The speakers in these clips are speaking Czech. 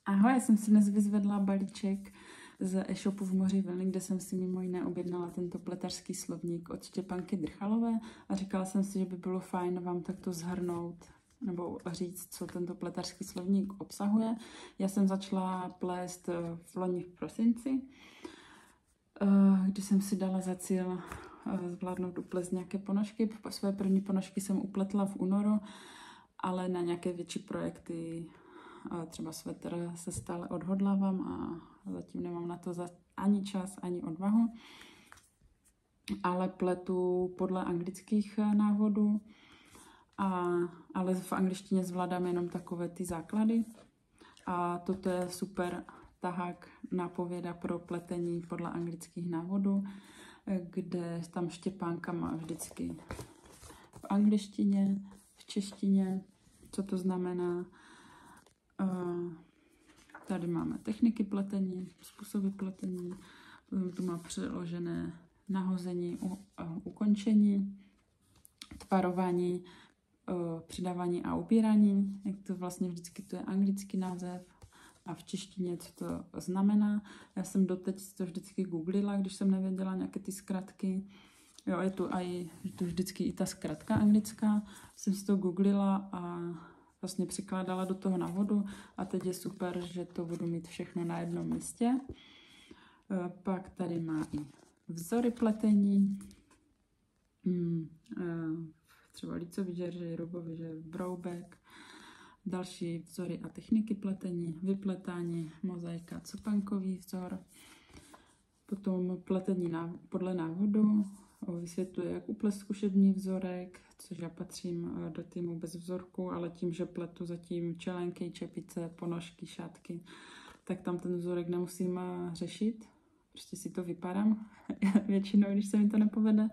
Ahoj, já jsem si dnes vyzvedla balíček z e-shopu v Moři Vlny, kde jsem si mimo jiné objednala tento pletařský slovník od Štěpánky Drchalové a říkala jsem si, že by bylo fajn vám takto shrnout nebo říct, co tento pletařský slovník obsahuje. Já jsem začala plést v loni v prosinci, kdy jsem si dala za cíl zvládnout uplést nějaké ponožky. Své první ponožky jsem upletla v únoru, ale na nějaké větší projekty, třeba svetr, se stále odhodlávám a zatím nemám na to ani čas, ani odvahu. Ale pletu podle anglických návodů, ale v angličtině zvládám jenom takové ty základy. A toto je super tahák, nápověda pro pletení podle anglických návodů, kde tam Štěpánka má vždycky v angličtině, v češtině, co to znamená. Tady máme techniky pletení, způsoby pletení, tu má přeložené nahození, ukončení, tvarování, přidávání a upírání, jak to vlastně vždycky to je anglický název a v češtině, co to znamená. Já jsem doteď to vždycky googlila, když jsem nevěděla nějaké ty zkratky. Jo, je tu vždycky i ta zkratka anglická. Jsem si to googlila a vlastně přikládala do toho návodu a teď je super, že to budu mít všechno na jednom místě. Pak tady má i vzory pletení, třeba lícový žeři, rubový žeř, broubek, další vzory a techniky pletení, vypletání, mozaika, copankový vzor, potom pletení podle návodu, vysvětluje, jak uplést zkušební vzorek, což já patřím do týmu bez vzorku, ale tím, že pletu zatím čelenky, čepice, ponožky, šátky, tak tam ten vzorek nemusím řešit. Prostě si to vypadám většinou, když se mi to nepovede,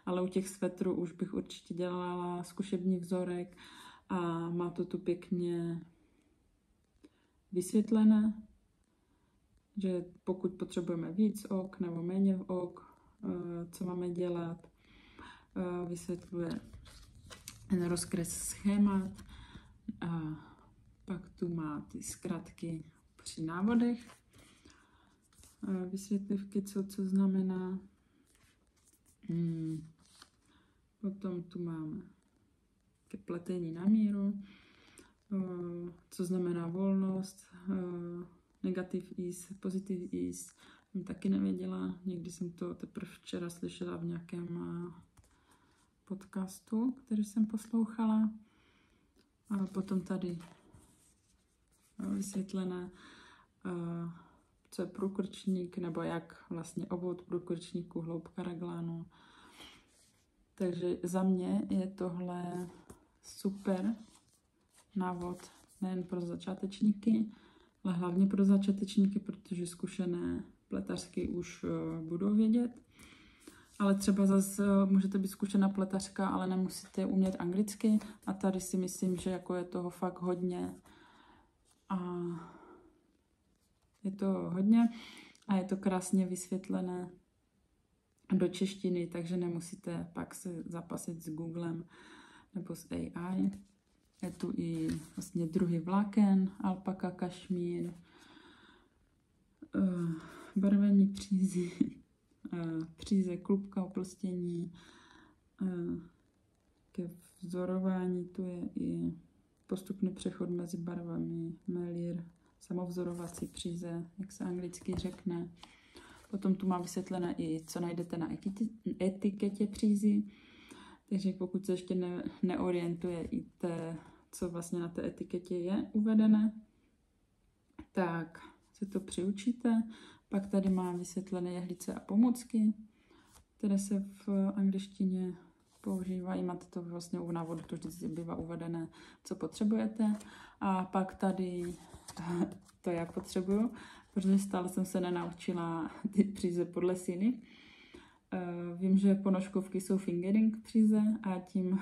ale u těch svetrů už bych určitě dělala zkušební vzorek a má to tu pěkně vysvětlené, že pokud potřebujeme víc ok nebo méně ok, co máme dělat, vysvětluje ten rozkres schémat a pak tu má ty zkratky při návodech, vysvětlivky, co znamená. Potom tu máme ke pletení na míru, co znamená volnost, negativ ease, pozitiv ease. Jsem taky nevěděla, někdy jsem to teprve včera slyšela v nějakém podcastu, který jsem poslouchala. A potom tady vysvětlené, co je průkrčník, nebo jak vlastně obvod průkrčníku, hloubka raglánu. Takže za mě je tohle super návod nejen pro začátečníky, ale hlavně pro začátečníky, protože zkušené pletařky už budou vědět. Ale třeba zase můžete být zkušená pletařka, ale nemusíte umět anglicky. A tady si myslím, že jako je toho fakt hodně. A je to hodně a je to krásně vysvětlené do češtiny, takže nemusíte pak se zapasit s Googlem nebo s AI. Je tu i vlastně druhý vláken, alpaka, kašmír, barvení přízy, příze, klubka, oplstění. Ke vzorování tu je i postupný přechod mezi barvami, melír, samovzorovací příze, jak se anglicky řekne. Potom tu má vysvětlené i, co najdete na etiketě přízy. Takže pokud se ještě neorientujete, co vlastně na té etiketě je uvedené, tak se to přiučíte. Pak tady má vysvětlené jehlice a pomůcky, které se v angličtině používají. Máte to vlastně u návodu, to vždycky bývá uvedené, co potřebujete. A pak tady to já potřebuju, protože stále jsem se nenaučila ty příze podle síly. Vím, že ponožkovky jsou fingering příze a tím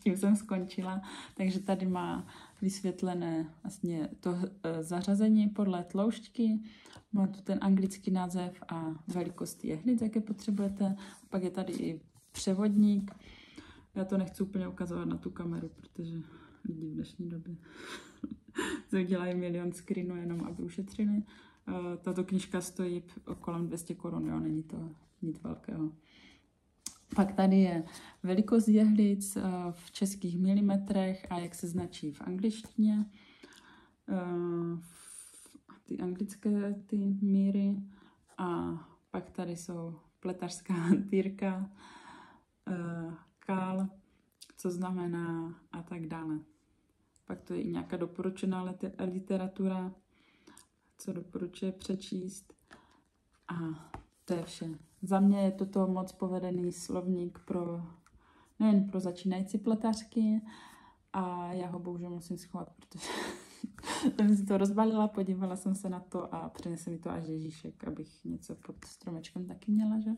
jsem skončila. Takže tady má vysvětlené vlastně to zařazení podle tloušťky. Má tu ten anglický název a velikost jehlic, jaké potřebujete. Pak je tady i převodník. Já to nechci úplně ukazovat na tu kameru, protože lidi v dnešní době udělají milion screenů jenom, aby ušetřili. Tato knížka stojí kolem 200 korun, jo, není to nic velkého. Pak tady je velikost jehlic v českých milimetrech a jak se značí v angličtině. Ty anglické ty míry. A pak tady jsou pletařská hantýrka, kál, co znamená a tak dále. Pak to je i nějaká doporučená literatura, co doporučuje přečíst. A to je vše. Za mě je toto moc povedený slovník nejen pro začínající pletařky a já ho bohužel musím schovat, protože jsem si to rozbalila, podívala jsem se na to a přinesl mi to až Ježíšek, abych něco pod stromečkem taky měla, že?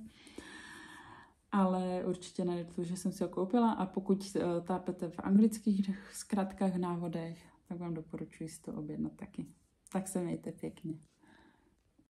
Ale určitě nejde, že jsem si ho koupila a pokud tápete v anglických zkratkách, návodech, tak vám doporučuji si to objednat taky. Tak se mějte pěkně.